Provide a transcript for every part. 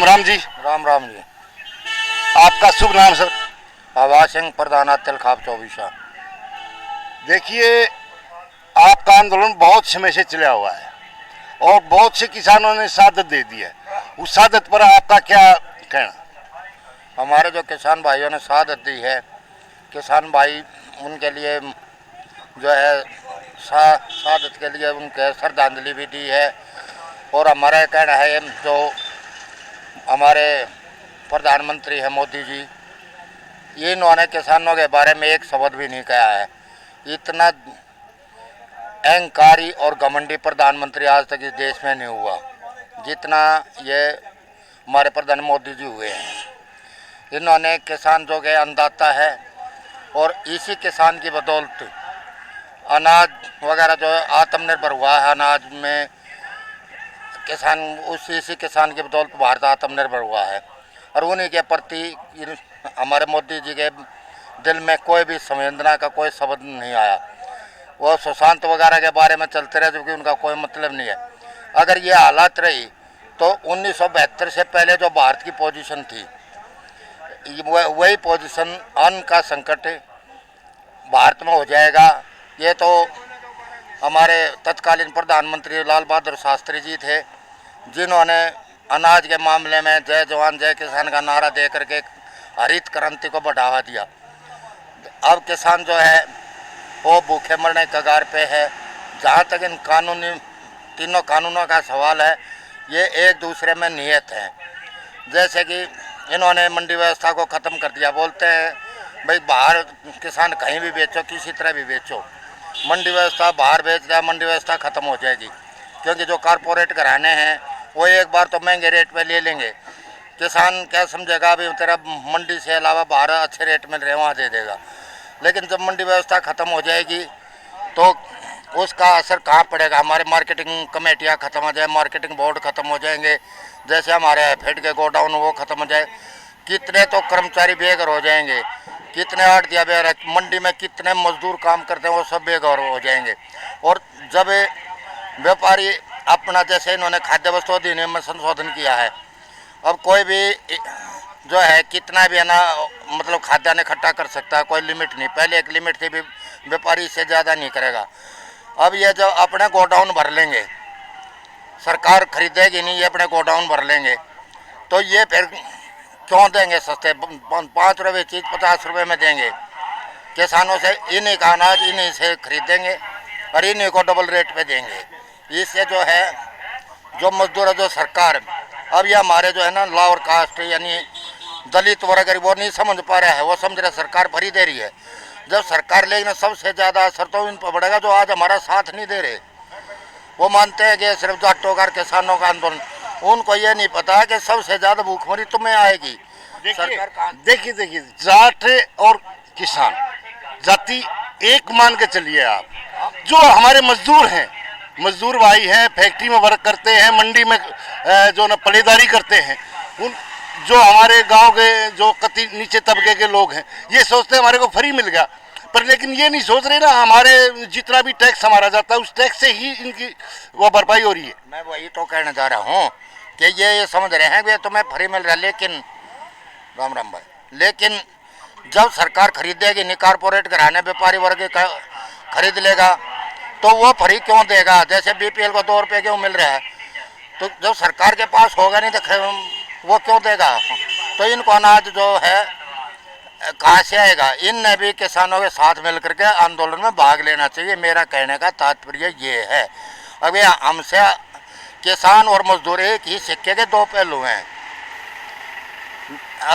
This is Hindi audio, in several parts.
राम जी। राम राम जी। आपका शुभ नाम सर? आवाज सिंह प्रधान तिलखाप चौबीसा। देखिए, आपका आंदोलन बहुत समय से चला हुआ है और बहुत से किसानों ने शहादत दे दी है। उस शहादत पर आपका क्या कहना? हमारे जो किसान भाइयों ने शहादत दी है, किसान भाई उनके लिए जो है शहादत के लिए उनके श्रद्धांजलि भी दी है। और हमारा कहना है जो हमारे प्रधानमंत्री हैं मोदी जी, ये इन्होंने किसानों के बारे में एक शब्द भी नहीं कहा है। इतना अहंकारी और घमंडी प्रधानमंत्री आज तक इस देश में नहीं हुआ जितना ये हमारे प्रधान मोदी जी हुए हैं। इन्होंने किसान जो के अन्नदाता है और इसी किसान की बदौलत अनाज वगैरह जो है आत्मनिर्भर हुआ है। अनाज में किसान इसी किसान की बदौलत भारत आत्मनिर्भर हुआ है। और उन्हीं के प्रति हमारे मोदी जी के दिल में कोई भी संवेदना का कोई शब्द नहीं आया। वो सुशांत वगैरह के बारे में चलते रहे, जबकि उनका कोई मतलब नहीं है। अगर ये हालात रही तो 1972 से पहले जो भारत की पोजीशन थी, वही पोजीशन अन्न का संकट भारत में हो जाएगा। ये तो हमारे तत्कालीन प्रधानमंत्री लाल बहादुर शास्त्री जी थे, जिन्होंने अनाज के मामले में जय जवान जय किसान का नारा दे करके हरित क्रांति को बढ़ावा दिया। अब किसान जो है वो भूखे मरने के कगार पे है। जहाँ तक इन तीनों कानूनों का सवाल है, ये एक दूसरे में नियत हैं। जैसे कि इन्होंने मंडी व्यवस्था को ख़त्म कर दिया। बोलते हैं भाई बाहर किसान कहीं भी बेचो, किसी तरह भी बेचो, मंडी व्यवस्था बाहर बेच दिया, मंडी व्यवस्था ख़त्म हो जाएगी। क्योंकि जो कारपोरेट घराने हैं वो एक बार तो महंगे रेट पे ले लेंगे। किसान क्या समझेगा, अभी तेरा मंडी से अलावा बाहर अच्छे रेट में वहाँ दे देगा। लेकिन जब मंडी व्यवस्था ख़त्म हो जाएगी तो उसका असर कहाँ पड़ेगा? हमारे मार्केटिंग कमेटियाँ ख़त्म हो जाए, मार्केटिंग बोर्ड ख़त्म हो जाएंगे, जैसे हमारे फेड के गोडाउन वो ख़त्म हो जाए। कितने तो कर्मचारी बेघर हो जाएंगे, कितने आड़तिया बेघर, मंडी में कितने मजदूर काम करते हैं वो सब बेघर हो जाएंगे। और जब व्यापारी अपना, जैसे इन्होंने खाद्य वस्तु अधिनियम में संशोधन किया है, अब कोई भी जो है कितना भी है ना, मतलब खाद्यान्न इकट्ठा कर सकता है, कोई लिमिट नहीं। पहले एक लिमिट थी, भी व्यापारी इससे ज़्यादा नहीं करेगा। अब ये जो अपने गोडाउन भर लेंगे, सरकार खरीदेगी नहीं, ये अपने गोडाउन भर लेंगे, तो ये फिर क्यों देंगे सस्ते? 5 रुपये चीज़ 50 रुपये में देंगे। किसानों से इन्हीं का अनाज इन्हीं से खरीदेंगे और इन्हीं को डबल रेट पे देंगे। इससे जो है जो मजदूर है, जो सरकार, अब ये हमारे जो है ना लोअर कास्ट यानी दलित वर्ग वो नहीं समझ पा रहा है। वो समझ रहे सरकार भरी दे रही है। जब सरकार, लेकिन सबसे ज़्यादा असर तो इन पर पड़ेगा जो आज हमारा साथ नहीं दे रहे। वो मानते हैं कि सिर्फ जाटों का किसानों का आंदोलन, उनको ये नहीं पता है कि सबसे ज़्यादा भूखमरी तुम्हें आएगी। देखिए, जाट और किसान जाति एक मान के चलिए आप। जो हमारे मजदूर हैं, मजदूर भाई हैं, फैक्ट्री में वर्क करते हैं, मंडी में जो ना पलेदारी करते हैं, उन जो हमारे गांव के जो कति नीचे तबके के लोग हैं, ये सोचते हैं हमारे को फ्री मिल गया। पर लेकिन ये नहीं सोच रहे ना, हमारे जितना भी टैक्स हमारा जाता है उस टैक्स से ही इनकी वो भरपाई हो रही है। मैं वही तो कहना चाह रहा हूँ कि ये समझ रहे हैं कि तुम्हें फ्री मिल रहा है, लेकिन राम राम भाई, लेकिन जब सरकार खरीदेगी नहीं, कारपोरेट घराने व्यापारी वर्ग खरीद लेगा, तो वो फ्री क्यों देगा? जैसे बीपीएल को 2 रुपये क्यों मिल रहा है, तो जब सरकार के पास होगा नहीं तो वो क्यों देगा? तो इनको अनाज जो है कहाँ से आएगा? इनने भी किसानों के साथ मिल करके आंदोलन में भाग लेना चाहिए। मेरा कहने का तात्पर्य ये है। अब ये हमसे किसान और मजदूर एक ही सिक्के के 2 पहलू हैं।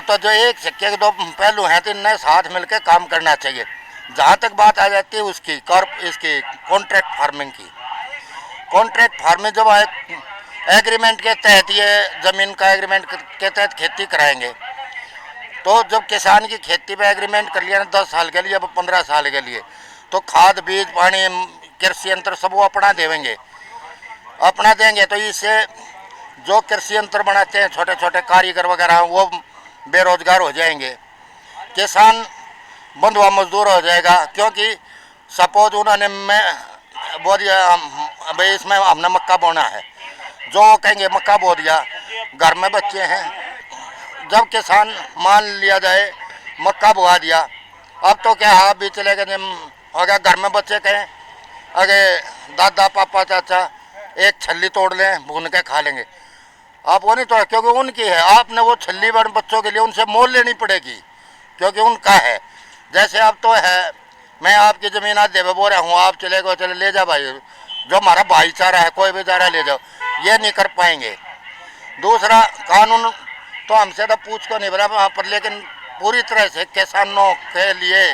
तो जो एक सिक्के के 2 पहलू हैं, तो इनने साथ मिलकर काम करना चाहिए। जहाँ तक बात आ जाती है उसकी इसकी कॉन्ट्रैक्ट फार्मिंग की, कॉन्ट्रैक्ट फार्मिंग जब एग्रीमेंट के तहत, ये ज़मीन का एग्रीमेंट के तहत खेती कराएंगे, तो जब किसान की खेती पे एग्रीमेंट कर लिया ना 10 साल के लिए, अब 15 साल के लिए, तो खाद बीज पानी कृषि यंत्र सब वो अपना देंगे। तो इससे जो कृषि यंत्र बनाते हैं छोटे छोटे कारीगर वगैरह, वो बेरोजगार हो जाएंगे। किसान बंधुआ मजदूर हो जाएगा। क्योंकि सपोज उन्होंने बो दिया, भाई इसमें हमने मक्का बोना है, जो कहेंगे मक्का बो दिया, घर में बच्चे हैं, जब किसान मान लिया जाए मक्का बुआ दिया, अब तो क्या आप भी चले गए, अगर घर में बच्चे कहें अगर दादा पापा चाचा एक छल्ली तोड़ लें भून के खा लेंगे, आप वो नहीं तोड़ा क्योंकि उनकी है, आपने वो छल्ली बच्चों के लिए उनसे मोल लेनी पड़ेगी क्योंकि उनका है। जैसे अब तो है मैं आपकी ज़मीन आज देवे बोल रहा हूँ, आप चले गए चले ले जाओ भाई, जो हमारा भाईचारा है कोई भी चारा ले जाओ, ये नहीं कर पाएंगे। दूसरा कानून तो हमसे तो पूछ को नहीं बना वहाँ पर, लेकिन पूरी तरह से किसानों के लिए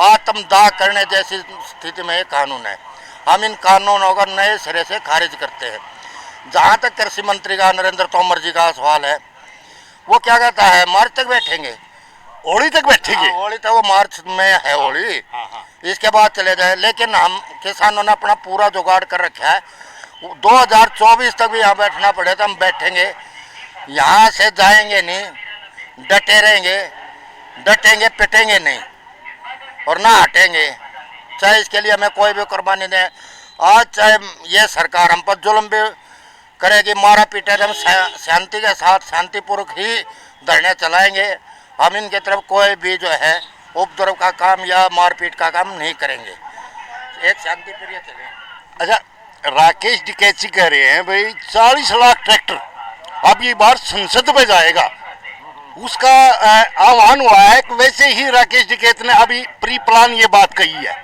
आत्मदाह करने जैसी स्थिति में ये कानून है। हम इन कानूनों को नए सिरे से खारिज करते हैं। जहाँ तक कृषि मंत्री का नरेंद्र तोमर जी का सवाल है, वो क्या कहता है मार्च तक बैठेंगे, होली तक बैठेंगे। होली तो वो मार्च में है होली, इसके बाद चले जाए। लेकिन हम किसानों ने अपना पूरा जुगाड़ कर रखा है, 2024 तक भी यहाँ बैठना पड़े तो हम बैठेंगे, यहाँ से जाएंगे नहीं, डटे रहेंगे, डटेंगे पिटेंगे नहीं और ना हटेंगे, चाहे इसके लिए हमें कोई भी कुर्बानी दें। आज चाहे ये सरकार हम पर जुल्म भी करेगी, मारा पीटे, हम शांति के साथ शांतिपूर्वक ही धरने चलाएंगे। हम इनके तरफ कोई भी जो है उपद्रव का काम या मारपीट का काम नहीं करेंगे, एक शांति प्रिय चले। अच्छा, राकेश टिकैत कह रहे हैं भाई 40 लाख ट्रैक्टर अब ये बार संसद में जाएगा, उसका आह्वान हुआ है कि वैसे ही राकेश टिकैत ने अभी प्री प्लान ये बात कही है।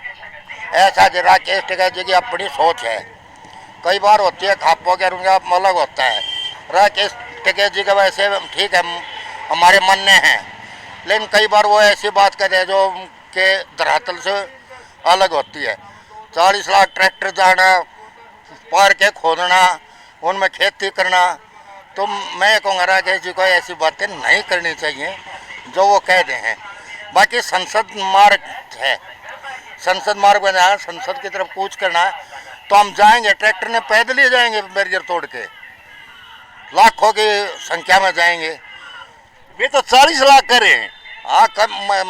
ऐसा जो राकेश टिकैत जी की अपनी सोच है, कई बार होती है खापों के उनका अलग होता है। राकेश टिकैत जी का वैसे ठीक है हमारे मन में है, लेकिन कई बार वो ऐसी बात कहते हैं जो के धरातल से अलग होती है। 40 लाख ट्रैक्टर जाना, पार के खोदना, उनमें खेती करना, तो मैं कहूँगा राकेश जी को ऐसी बातें नहीं करनी चाहिए जो वो कह रहे हैं। बाकी संसद मार्ग है, संसद मार्ग में जाए, संसद की तरफ कूच करना है तो हम जाएंगे, ट्रैक्टर ने पैदल ही जाएंगे, बैरियर तोड़ के लाखों की संख्या में जाएंगे। वे तो 40 लाख कर रहे हैं। हाँ,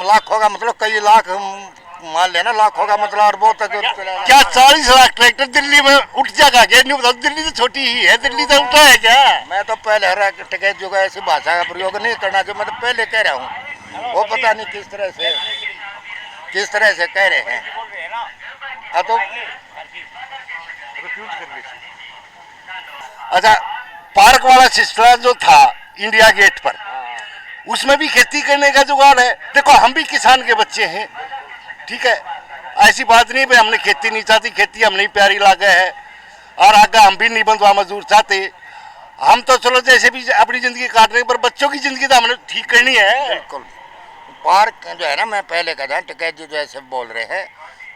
लाखों का मतलब कई लाख मान लेना, लाखों का मतलब अरबों तक। क्या 40 लाख ट्रैक्टर दिल्ली में उठ जाएगा क्या? नहीं बता, दिल्ली तो छोटी ही है, दिल्ली तो उठा है क्या? मैं तो पहले टिकैत जो का ऐसी भाषा का प्रयोग नहीं करना चाहिए, मैं तो पहले कह रहा हूँ, वो पता नहीं किस तरह से कह रहे हैं। तो अच्छा, पार्क वाला सिलसिला जो था इंडिया गेट पर, उसमें भी खेती करने का जुगाड़ है। देखो हम भी किसान के बच्चे हैं, ठीक है, ऐसी बात नहीं भाई हमने खेती नहीं चाहती, खेती हमने प्यारी लागे है और आगे हम भी नहीं बंधवा मजदूर चाहते। हम तो चलो जैसे भी अपनी जिंदगी काट रहे हैं, पर बच्चों की जिंदगी तो हमने ठीक करनी है। बिल्कुल, पार्क जो है ना, मैं पहले कहता हूँ टिकैत जी जो ऐसे बोल रहे हैं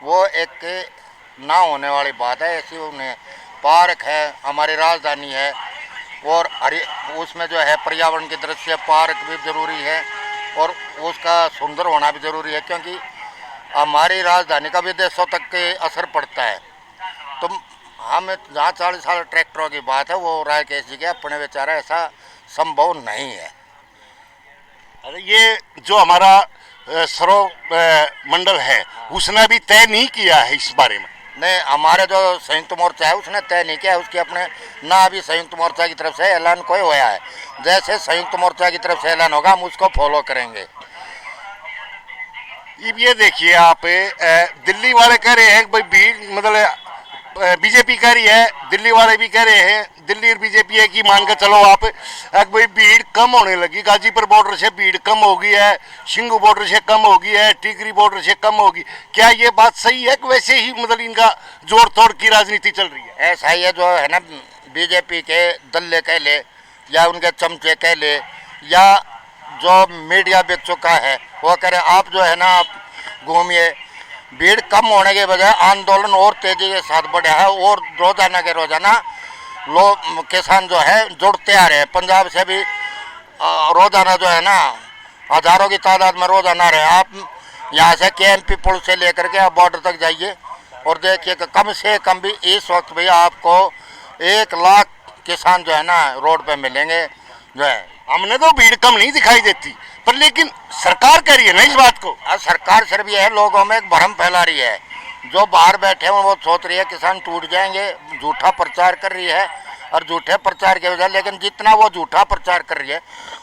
वो एक ना होने वाली बात है। ऐसी उन्हें पार्क है, हमारी राजधानी है और उसमें जो है पर्यावरण की दृष्टि से पार्क भी ज़रूरी है और उसका सुंदर होना भी ज़रूरी है, क्योंकि हमारी राजधानी का विदेशों तक के असर पड़ता है। तो हम जहाँ 40 साल ट्रैक्टरों की बात है, वो राकेश जी के अपने विचार ऐसा संभव नहीं है। अरे ये जो हमारा सरोवर मंडल है उसने भी तय नहीं किया है इस बारे में। नहीं, हमारे जो संयुक्त मोर्चा है उसने तय नहीं किया, उसके अपने ना अभी संयुक्त मोर्चा की तरफ से ऐलान कोई होया है। जैसे संयुक्त मोर्चा की तरफ से ऐलान होगा हम उसको फॉलो करेंगे। ये देखिए आप, दिल्ली वाले कह रहे हैं भाई भीड़, मतलब बीजेपी कह रही है, दिल्ली वाले भी कह रहे हैं, दिल्ली और बीजेपी है कि मान के चलो आप भाई भीड़ कम होने लगी, गाजीपुर बॉर्डर से भीड़ कम हो गई है, शिंगू बॉर्डर से कम हो गई है, टिकरी बॉर्डर से कम होगी। क्या ये बात सही है कि वैसे ही मतलब इनका जोड़ तोड़ की राजनीति चल रही है? ऐसा ही है, जो है ना बीजेपी के दल्ले कह ले या उनके चमचे कह ले या जो मीडिया बेच चुका है वो कह रहे आप जो है ना आप घूमिए। भीड़ कम होने के बजाय आंदोलन और तेजी के साथ बढ़ा है और रोजाना के रोजाना लोग किसान जो है जुड़ते आ रहे हैं। पंजाब से भी रोजाना जो है ना हजारों की तादाद में रोजाना रहे। आप यहाँ से KMP पुल से लेकर के आप बॉर्डर तक जाइए और देखिए कि कम से कम भी इस वक्त भी आपको 1 लाख किसान जो है ना रोड पे मिलेंगे। जो है हमने तो भीड़ कम नहीं दिखाई देती, पर लेकिन सरकार कह रही है ना इस बात को। सरकार सिर्फ ये है, लोगों में एक भ्रम फैला रही है। जो बाहर बैठे हैं वो सोच रही है किसान टूट जाएंगे, झूठा प्रचार कर रही है। और झूठे प्रचार की वजह, लेकिन जितना वो झूठा प्रचार कर रही है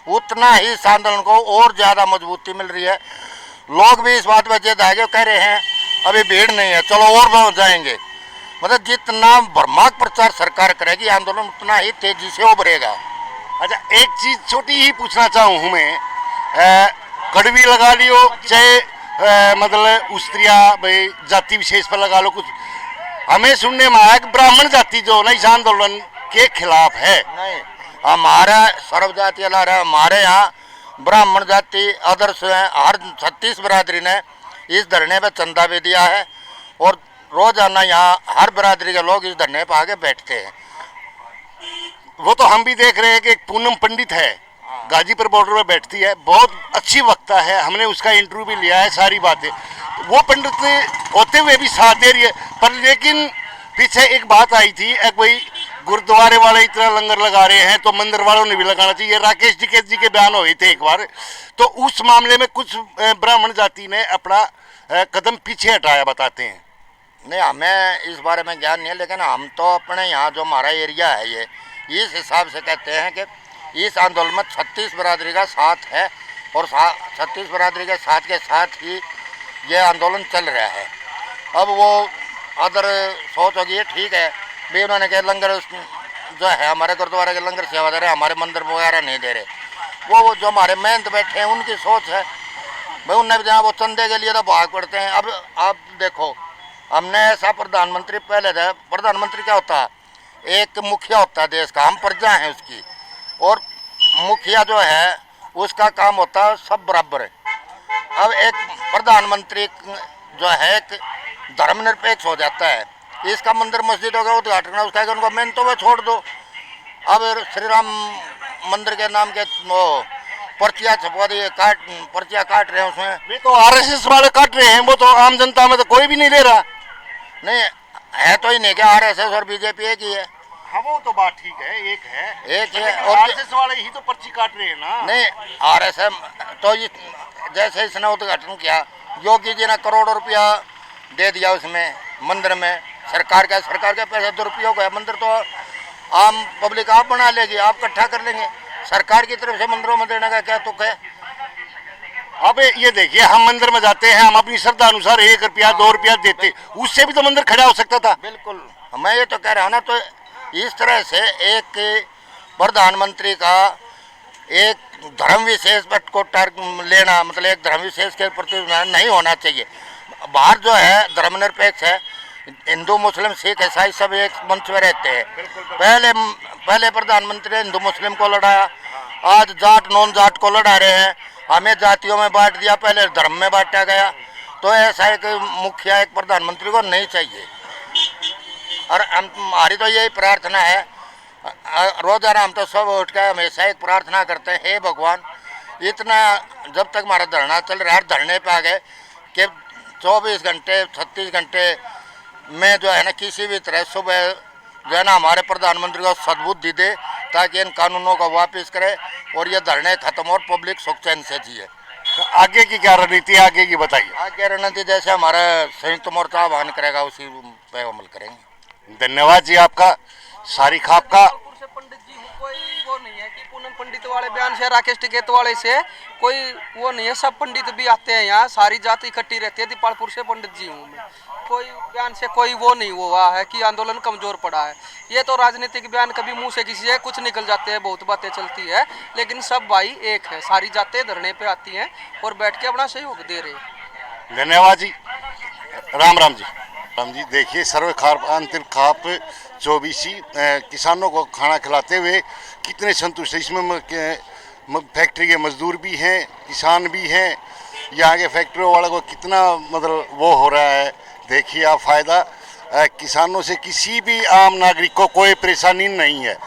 उतना ही इस आंदोलन को और ज़्यादा मजबूती मिल रही है। लोग भी इस बात पर जिद आगे कह रहे हैं अभी भीड़ नहीं है, चलो और बढ़ जाएंगे। मतलब जितना भरमाक प्रचार सरकार करेगी आंदोलन उतना ही तेजी से उभरेगा। अच्छा, एक चीज छोटी ही पूछना चाहूँ मैं, कड़वी लगा लियो चाहे मतलब उस्त्रिया भाई जाति विशेष पर लगा लो, कुछ हमें सुनने में आया कि ब्राह्मण जाति जो ना इस आंदोलन के खिलाफ है। नहीं, हमारा सर्व जाति अलग है। हमारे यहाँ ब्राह्मण जाति आदर्श है। हर 36 बिरादरी ने इस धरने पे चंदा भी दिया है और रोजाना यहाँ हर बिरादरी के लोग इस धरने पर आके बैठते हैं। वो तो हम भी देख रहे हैं कि एक पूनम पंडित है, गाजीपुर बॉर्डर में बैठती है, बहुत अच्छी वक्ता है, हमने उसका इंटरव्यू भी लिया है, सारी बातें वो पंडित होते हुए भी साथ दे रही है। पर लेकिन पीछे एक बात आई थी, एक भाई गुरुद्वारे वाले इतना लंगर लगा रहे हैं तो मंदिर वालों ने भी लगाना चाहिए। राकेश टिकैत जी के बयान हुए थे एक बार, तो उस मामले में कुछ ब्राह्मण जाति ने अपना कदम पीछे हटाया, बताते हैं। नहीं, हमें इस बारे में ज्ञान नहीं है, लेकिन हम तो अपने यहाँ जो हमारा एरिया है ये इस हिसाब से कहते हैं कि इस आंदोलन में 36 बिरादरी का साथ है और 36 बिरादरी के साथ ही ये आंदोलन चल रहा है। अब वो अदर सोच होगी, ये ठीक है भी उन्होंने कहा लंगर जो है हमारे गुरुद्वारे के लंगर सेवा दे रहे, हमारे मंदिर वगैरह नहीं दे रहे, वो जो हमारे मेहनत बैठे हैं उनकी सोच है भाई। उनने भी जहाँ वो चंदे के लिए तो भाग पड़ते हैं। अब आप देखो, हमने ऐसा प्रधानमंत्री पहले था, प्रधानमंत्री क्या होता है, एक मुखिया होता है देश का, हम प्रजा हैं उसकी, और मुखिया जो है उसका काम होता है सब बराबर है। अब एक प्रधानमंत्री जो है एक धर्मनिरपेक्ष हो जाता है, इसका मंदिर मस्जिदों का उद्घाटन है, उसका उनको मेन तो वह छोड़ दो। अब श्री राम मंदिर के नाम के वो पर्चियाँ छपवा दिए, पर्चियाँ काट रहे हैं उसमें। वे तो आरएसएस वाले काट रहे हैं, वो तो आम जनता में तो कोई भी नहीं ले रहा। नहीं है तो ही नहीं क्या, आरएसएस और बीजेपी एक ही है। हाँ, वो तो बात ठीक है, एक है और आरएसएस वाले ही तो पर्ची काट रहे हैं ना। नहीं, आरएसएस तो जैसे इसने उद्घाटन किया, योगी जी ने करोड़ों रुपया दे दिया उसमें मंदिर में, सरकार का पैसा दुरुपयोग है। मंदिर तो आम पब्लिक आप बना लेगी, आप इकट्ठा कर लेंगे, सरकार की तरफ से मंदिरों में देने का क्या तुक है। अब ये देखिए, हम मंदिर में जाते हैं, हम अपनी श्रद्धा अनुसार 1 रुपया 2 रुपया देते, उससे भी तो मंदिर खड़ा हो सकता था। बिल्कुल, मैं ये तो कह रहा हूँ ना, तो इस तरह से एक प्रधानमंत्री का एक धर्म विशेष को लेना, मतलब एक धर्म विशेष के प्रति नहीं होना चाहिए। बाहर जो है धर्मनिरपेक्ष है, हिंदू मुस्लिम सिख ईसाई सब एक मंच में रहते हैं। पहले प्रधानमंत्री हिंदू मुस्लिम को लड़ाया, आज जाट नॉन जाट को लड़ा रहे हैं, हमें जातियों में बांट दिया, पहले धर्म में बांटा गया। तो ऐसा एक मुखिया एक प्रधानमंत्री को नहीं चाहिए। और हमारी तो यही प्रार्थना है, रोजाना हम तो सब उठ के हमेशा एक प्रार्थना करते हैं, हे भगवान, इतना जब तक हमारा धरना चल रहा है, धरने पे आ गए कि 24 घंटे 36 घंटे में जो है ना किसी भी तरह सुबह जो है ना हमारे प्रधानमंत्री को सद्बुद्धि दे, ताकि इन कानूनों को वापस करे और ये धरने खत्म और पब्लिक सुख चैन से जिए। तो आगे की क्या रणनीति, आगे की बताइए। आगे रणनीति जैसे हमारा संयुक्त मोर्चा आह्वान करेगा उसी पे अमल करेंगे। धन्यवाद जी आपका, सारिक आपका। पंडित जी कोई वो नहीं है कि पूनम पंडित वाले बयान से, राकेश टिकैत वाले से कोई वो नहीं है, सब पंडित भी आते हैं यहाँ, सारी जाति इकट्ठी रहती है। दीपालपुर से पंडित जी हूँ मैं, कोई बयान से कोई वो नहीं हुआ है कि आंदोलन कमजोर पड़ा है। ये तो राजनीतिक बयान कभी मुंह से किसी से कुछ निकल जाते हैं, बहुत बातें चलती है, लेकिन सब भाई एक है, सारी जातें धरने पे आती हैं और बैठ के अपना सहयोग दे रहे हैं। धन्यवाद जी, राम राम जी। राम जी, देखिए सर्व अंतिम खाप 24 किसानों को खाना खिलाते हुए कितने संतुष्ट। इसमें फैक्ट्री के मजदूर भी हैं, किसान भी हैं, यहाँ के फैक्ट्रियों वालों को कितना मतलब वो हो रहा है। देखिए आप, फ़ायदा किसानों से किसी भी आम नागरिक को कोई परेशानी नहीं है।